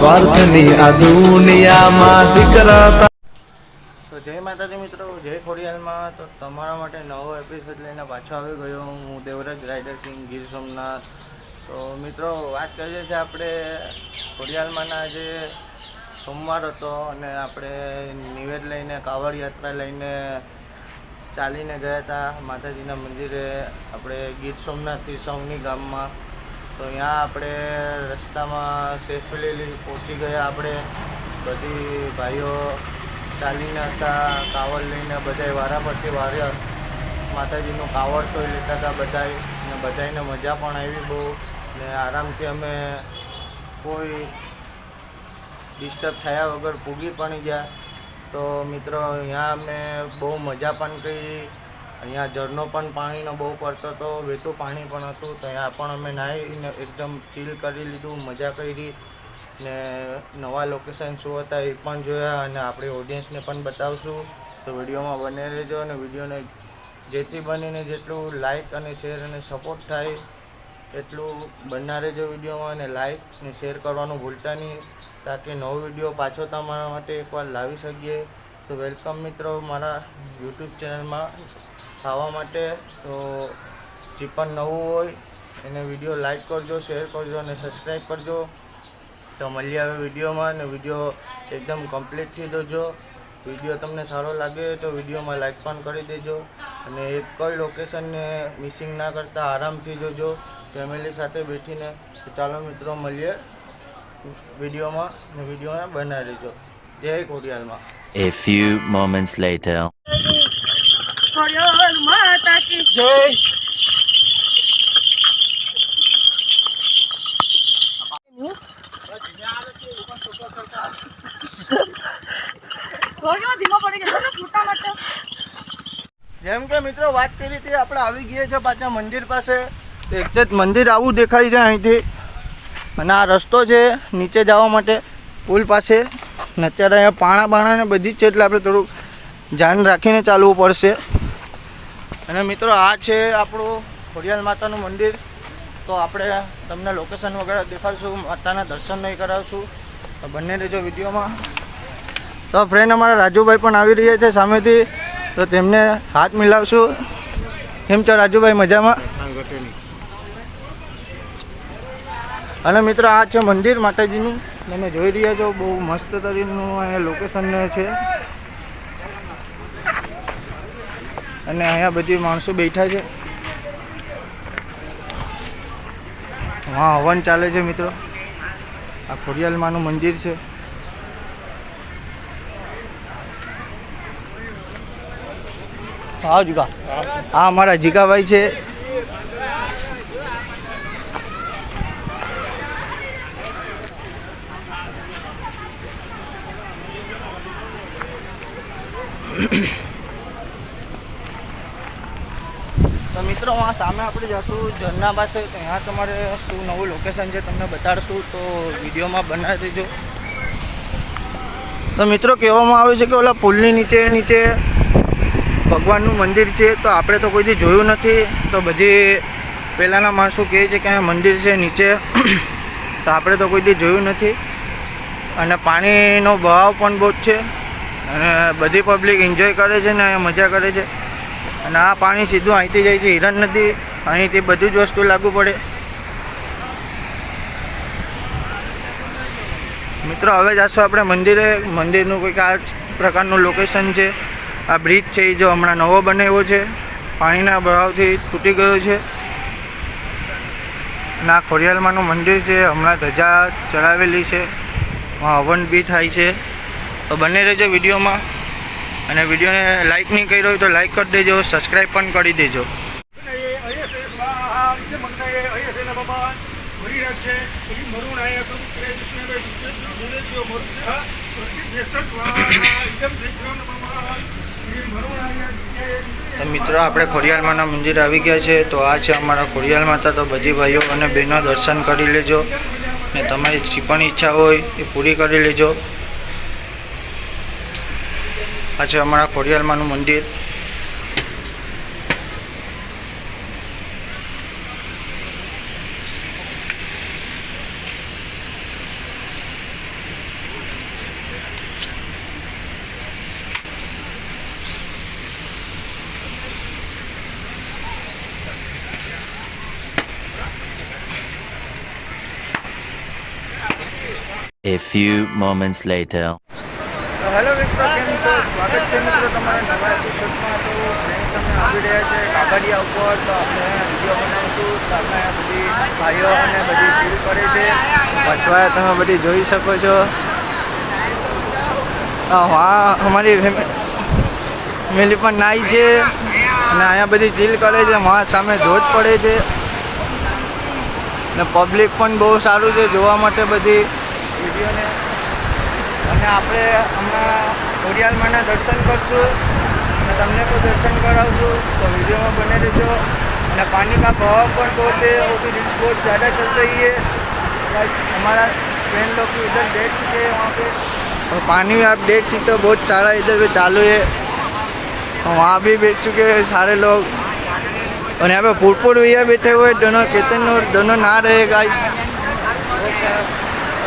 સ્વાર્થની આ દુનિયામાં દીકરા। તો જય માતાજી મિત્રો, જય ખોડિયાલમાં। તો તમારા માટે નવો એપિસોડ લઈને પાછો આવી ગયો હું દેવરાજ રાઇડર કિંગ ગીર સોમનાથ। તો મિત્રો વાત કરીએ છીએ આપણે ખોડિયાલમાંના જે સોમવાર હતો અને આપણે નિવેદ લઈને કાવડ યાત્રા લઈને ચાલીને ગયા હતા માતાજીના મંદિરે આપણે ગીર સોમનાથથી સૌની ગામમાં। તો અહીંયા આપણે રસ્તામાં સેફલી પહોંચી ગયા। આપણે બધી ભાઈઓ ચાલીને હતા, કાવડ લઈને બધાય વારા પછી વારે માતાજીનું કાવડ તો લેતા હતા બધાય, ને બધાને મજા પણ આવી બહુ, ને આરામથી અમે કોઈ ડિસ્ટર્બ થયા વગર પૂગી પણ ગયા। તો મિત્રો અહીંયા અમે બહુ મજા પણ કરી। અહીંયા ઝરનો પણ પાણીનો બહુ પડતો હતો, વેતું પાણી પણ હતું, તો અહીંયા પણ અમે નાહીને એકદમ ચીલ કરી લીધું, મજા કરી ને નવા લોકેશન શું હતા એ પણ જોયા અને આપણી ઓડિયન્સને પણ બતાવશું। તો વિડીયોમાં બને રહેજો અને વિડીયોને જેથી બનીને જેટલું લાઇક અને શેર અને સપોર્ટ થાય એટલું બના રહેજો વિડીયોમાં, અને લાઇક અને શેર કરવાનું ભૂલતા નહીં તાકી નવો વિડીયો પાછો તમારા માટે એકવાર લાવી શકીએ। તો વેલકમ મિત્રો મારા યુટ્યુબ ચેનલમાં આવવા માટે। તો જે પણ નવું હોય એને વિડીયો લાઇક કરજો, શેર કરજો અને સબસ્ક્રાઈબ કરજો। તો મળીએ હવે વિડીયોમાં, અને વિડીયો એકદમ કમ્પ્લીટથી જોજો। વિડીયો તમને સારો લાગે તો વિડીયોમાં લાઇક પણ કરી દેજો, અને એક કઈ લોકેશનને મિસિંગ ના કરતા આરામથી જોજો ફેમિલી સાથે બેઠીને। તો ચાલો મિત્રો મળીએ વિડીયોમાં, અને વિડીયોમાં બનાવી દેજો। જય ખોડિયાલમાં। A few moments later. Khodiyar માતા કી જય। જેમ કે મિત્રો વાત કરી હતી આપણે આવી ગયા છે પાછા મંદિર પાસે। તો એક્ઝેક્ટ મંદિર આવું દેખાય છે અહીંથી, અને આ રસ્તો છે નીચે જવા માટે પુલ પાસે। ને અત્યારે અહીંયા પાણા ને બધી જ છે, એટલે આપણે થોડુંક ધ્યાન રાખીને ચાલવું પડશે। અને મિત્રો આ છે આપણું ખોડિયાલ માતાનું મંદિર। તો આપણે તમને લોકેશન વગેરે દેખાડશું, માતાના દર્શન નહીં કરાવશું, તો બંને રહેજો વિડીયોમાં। તો ફ્રેન્ડ અમારા રાજુભાઈ પણ આવી રહ્યા છે સામેથી, તો તેમને હાથ મિલાવશું। કેમ છો રાજુભાઈ, મજામાં? અને મિત્રો આ છે મંદિર માતાજીનું, તમે જોઈ રહ્યા છો બહુ મસ્ત તરીનું અહીંયા લોકેશન છે, અને અહીંયા બધી માણસો બેઠા છે। હા હવન ચાલે છે મિત્રો। આ ખોડિયાલમાંનું મંદિર છે। હા જીગા, હા અમારા જીગાભાઈ છે। તો મિત્રો આ સામે આપણે જઈશું ઝરના પાસે, તો ત્યાં તમારે શું નવું લોકેશન છે તમને બતાડશું, તો વિડીયોમાં બનાવી દેજો। તો મિત્રો કહેવામાં આવે છે કે ઓલા પુલની નીચે ભગવાનનું મંદિર છે, તો આપણે તો કોઈથી જોયું નથી। તો બધી પહેલાંના માણસો કહે છે કે અહીંયા મંદિર છે નીચે, તો આપણે તો કોઈથી જોયું નથી। અને પાણીનો બહાવ પણ બહુ જ છે, અને બધી પબ્લિક એન્જોય કરે છે ને અહીંયા મજા કરે છે। અને આ પાણી સીધું અહીંથી જાય છે હિરણ નદી, અહીંથી બધું જ વસ્તુ લાગુ પડે। મિત્રો હવે જઈશું આપણે મંદિરે। મંદિરનું કોઈક આ પ્રકારનું લોકેશન છે। આ બ્રિજ છે એ જો હમણાં નવો બનાવ્યો છે, પાણીના બહાવથી તૂટી ગયો છે। અને આ ખોડિયાલમાંનું મંદિર છે, હમણાં ધજા ચડાવેલી છે, હવન બી થાય છે। તો બને રહેજો વિડીયોમાં, અને વિડીયોને લાઇક નહીં કર્યો હોય તો લાઇક કરી દેજો, સબસ્ક્રાઈબ પણ કરી દેજો। તો મિત્રો આપણે ખોડિયાલમાંના મંદિર આવી ગયા છે। તો આ છે અમારા ખોડિયાલ માતા। તો બધી ભાઈઓ અને બહેનો દર્શન કરી લેજો, ને તમારી જે પણ ઈચ્છા હોય એ પૂરી કરી લેજો। આ છે અમારા ખોડિયાલમાંનું મંદિર। A few moments later. તો હેલો મિત્રો, કેમ છો? સ્વાગત છે મિત્રો તમારા નવા એપિસોડમાં. તો ફ્રેન્ડ્સ અમે આવી રહ્યા છે કાગડિયા ઉપર. તો આપણે વિડીયો બનાવીશું. તો આપણે બધી ભાઈઓ અને બધી ફીલ કરે છે અથવા તમે બધી જોઈ શકો છો. હા, અમારી ફેમિલી પણ નાઈ છે અને અહીંયા બધી ચીલ કરે છે. માં સામે ધોધ પડે છે ને પબ્લિક પણ બહુ સારું છે જોવા માટે બધી વિડીયોને. અને આપણે હમણાં ખોડિયાલમાંના દર્શન કરશું અને તમને પણ દર્શન કરાવશું. तो वीडियो में बने रहो. અને पानी का बहाव पर बहुत है, वो भी बहुत ज़्यादा चल रही है. हमारा फ्रेंड लोग भी इधर बैठ चुके हैं वहाँ पे. और पानी में आप देख सकते हो बहुत सारा इधर भी चालू है. वहाँ भी बैठ चुके हैं सारे लोग. और यहाँ पे फुटपुर भैया बैठे हुए, दोनों केतन और दोनों नहा रहे गाइस.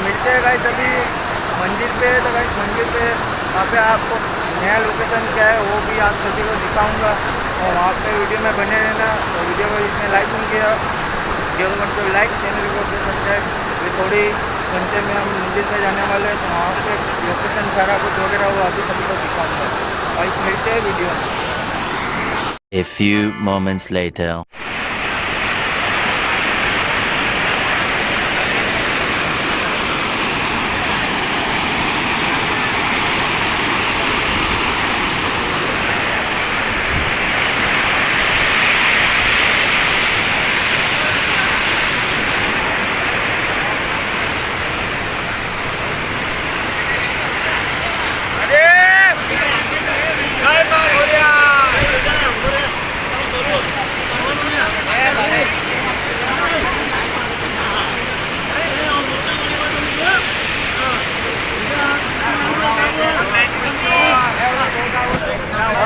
मिलते हैं गाइस अभी मंदिर पे. तो गाइस मंदिर पे वहाँ पे आपको नया लोकेशन क्या है वो भी आप सभी को दिखाऊंगा. और वहाँ पे वीडियो में बने रहना. तो वीडियो को इसमें लाइक नहीं किया, वीडियो को तो लाइक, चैनल को सब्सक्राइब. ये थोड़ी घंटे में हम मंदिर पे जाने वाले हैं. तो वहाँ पे लोकेशन सारा कुछ वगैरह वो अभी सभी को दिखाऊंगा. और मिलते हैं वीडियो में. A few moments later.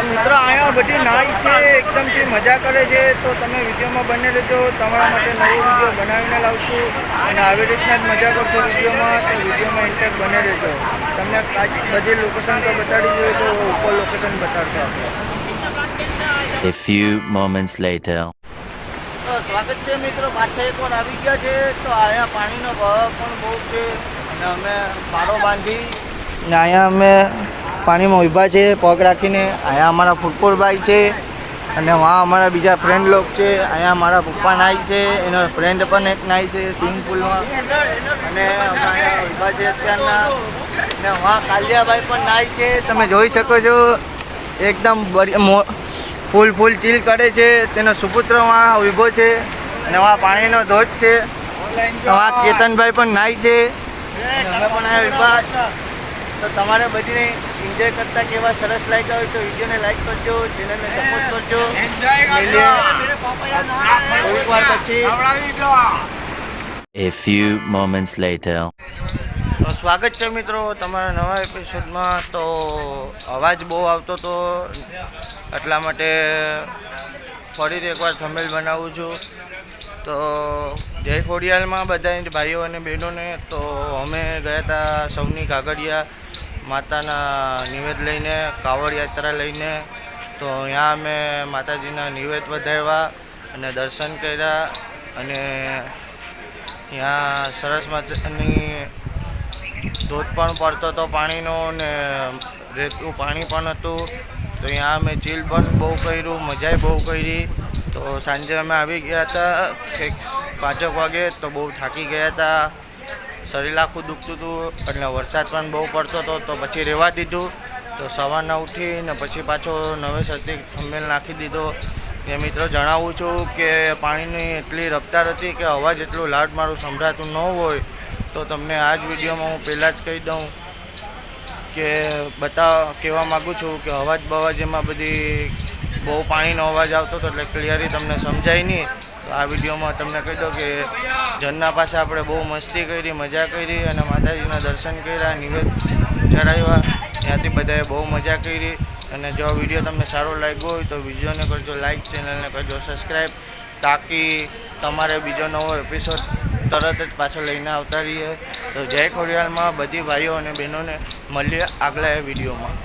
મિત્રો અહીંયા બધી નાઈ છે, એકદમથી મજા કરે છે. તો તમે વિડીયોમાં બને રહેજો, તમારા માટે નવો વિડીયો બનાવીને લાવશું અને આવી રીતના જ મજા કરશો વિડીયોમાં. તો વિડીયોમાં ઇન્ટેક બને રહેજો. તમને બધી લોકેશન તો બતાડી જોઈએ તો ઉપર લોકેશન બતાડશો આપણે. A few moments later. તો સ્વાગત છે મિત્રો, પાછા એકવાર આવી ગયા છે. તો અહીંયા પાણીનો બહાવ પણ બહુ છે અને અમે પારો બાંધી ને અહીંયા અમે પાણીમાં ઊભા છે પગ રાખીને. અહીંયા અમારા ફૂટપોરભાઈ છે અને વहाँ અમારા બીજા ફ્રેન્ડ લોક છે. અહીંયા મારા પપ્પા નાઈ છે, એનો ફ્રેન્ડ પણ એક નાઈ છે સ્વિમિંગ પુલમાં. અને અમે અહીંયા ઊભા છે અત્યારના. અને વहाँ કાલિયાભાઈ પણ નાઈ છે, તમે જોઈ શકો છો. એકદમ ફૂલ ચીલ કરે છે. તેનો સુપુત્ર વहाँ ઊભો છે અને વहाँ પાણીનો ધોધ છે. વहाँ કેતનભાઈ પણ નાઈ છે અને અમે પણ અહીંયા ઊભા. તો તમારે બધીને એન્જોય કરતા કેવા સરસ લાગ્યા હોય તો વિડીયોને લાઈક કરજો, ચેનલને સપોર્ટ કરજો. મળીએ થોડીક વાર પછી. A few moments later. તો સ્વાગત છે મિત્રો તમારા નવા એપિસોડમાં. તો અવાજ બહુ આવતો હતો એટલા માટે ફરીથી એકવાર થંબનેલ બનાવું છું. તો જય ખોડિયાલમાં બધા ભાઈઓ અને બહેનોને. તો અમે ગયા હતા સૌની કાગડિયા માતાના નિવેદ લઈને, કાવડ યાત્રા લઈને. તો અહીંયા અમે માતાજીના નિવેદ વધાર્યા અને દર્શન કર્યા. અને ત્યાં સરસ મજાની ધોધ પણ પડતો હતો પાણીનો ને રેતું પાણી પણ હતું. તો અહીંયા અમે ચીલ પણ બહુ કર્યું, મજાએ બહુ કરી. તો સાંજે અમે આવી ગયા હતા કંઈક 5 વાગે. તો બહુ થાકી ગયા હતા, શરીર આખું દુખતું હતું એટલે વરસાદ પણ બહુ પડતો હતો. તો પછી રહેવા દીધું. તો સવારના ઉઠીને પછી પાછો નવેસરથી થંબનેલ નાખી દીધો. કે મિત્રો જણાવું છું કે પાણીની એટલી રફતાર હતી કે અવાજ એટલું લાઉડ મારું સંભળાતું ન હોય. તો તમને આ જ વિડીયોમાં હું પહેલાં જ કહી દઉં કે કહેવા માગું છું કે અવાજ બવાજ એમાં બધી બહુ પાણીનો અવાજ આવતો હતો એટલે ક્લિયરલી તમને સમજાય નહીં. તો આ વિડીયોમાં તમને કહી દઉં કે ઝરના પાસે આપણે બહુ મસ્તી કરી, મજા કરી અને માતાજીના દર્શન કર્યા, નિવેદ ચડાવ્યા. ત્યાંથી બધાએ બહુ મજા કરી. અને જો વિડીયો તમને સારો લાગ્યો હોય તો વિડીયોને કરજો લાઈક, ચેનલને કરજો સબસ્ક્રાઈબ, તાકી તમારે બીજો નવો એપિસોડ તરત જ પાછો લઈને આવતા રહીએ. તો જય ખોડિયાલમાં બધી ભાઈઓ અને બહેનોને મળીએ આગલા વિડીયોમાં.